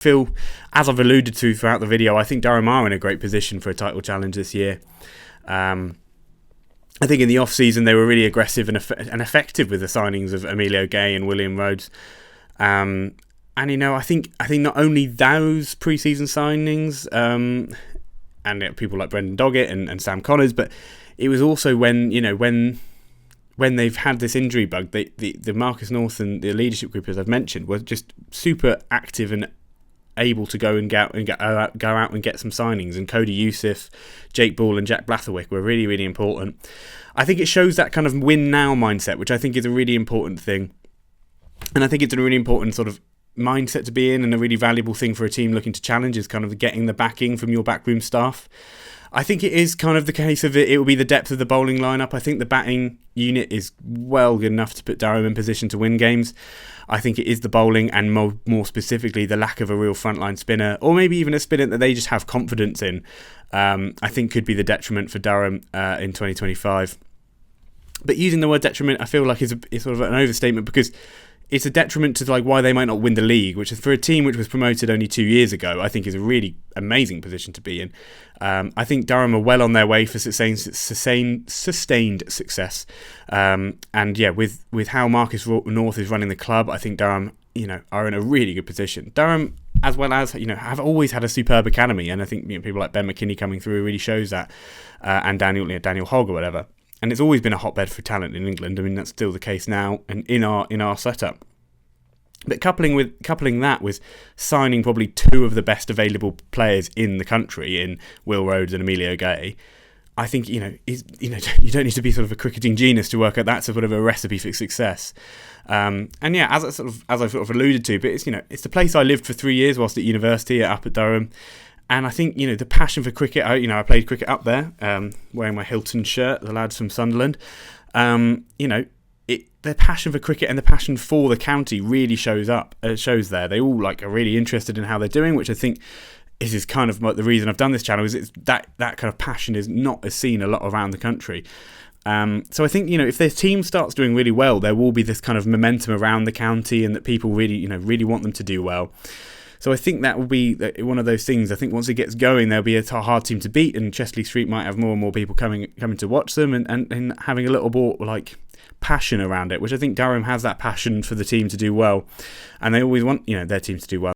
feel, as I've alluded to throughout the video, I think Durham are in a great position for a title challenge this year. I think in the off-season they were really aggressive and effective with the signings of Emilio Gay and William Rhodes. And I think not only those pre-season signings and people like Brendan Doggett and Sam Connors, but it was also when they've had this injury bug, the Marcus North and the leadership group, as I've mentioned, were just super active and able to go out and get some signings. And Cody Youssef, Jake Ball and Jack Blatherwick were really, really important. I think it shows that kind of win now mindset, which I think is a really important thing. And I think it's a really important sort of mindset to be in, and a really valuable thing for a team looking to challenge is kind of getting the backing from your backroom staff. I think it is kind of the case of it will be the depth of the bowling lineup. I think the batting unit is well good enough to put Durham in position to win games. I think it is the bowling, and more specifically the lack of a real frontline spinner, or maybe even a spinner that they just have confidence in, I think could be the detriment for Durham in 2025. But using the word detriment, I feel like is sort of an overstatement, because it's a detriment to like why they might not win the league, which is for a team which was promoted only 2 years ago, I think is a really amazing position to be in. I think Durham are well on their way for sustained success. And yeah, with how Marcus North is running the club, I think Durham, are in a really good position. Durham, as well as, have always had a superb academy, and I think people like Ben McKinney coming through really shows that, and Daniel Hogg or whatever. And it's always been a hotbed for talent in England. I mean, that's still the case now, and in our setup. But coupling that with signing probably two of the best available players in the country in Will Rhodes and Emilio Gay, I think you don't need to be sort of a cricketing genius to work out that's a sort of a recipe for success. And yeah, as I've sort of alluded to, but it's the place I lived for 3 years whilst at university up at Durham. And I think, the passion for cricket, I played cricket up there, wearing my Hilton shirt, the lads from Sunderland. Their passion for cricket and the passion for the county really shows there. They all are really interested in how they're doing, which I think is kind of the reason I've done this channel, is it's that kind of passion is not as seen a lot around the country. So I think, if their team starts doing really well, there will be this kind of momentum around the county, and that people really want them to do well. So I think that will be one of those things. I think once it gets going, there'll be a hard team to beat, and Chesley Street might have more and more people coming to watch them, and having a little more passion around it, which I think Durham has that passion for the team to do well, and they always want their team to do well.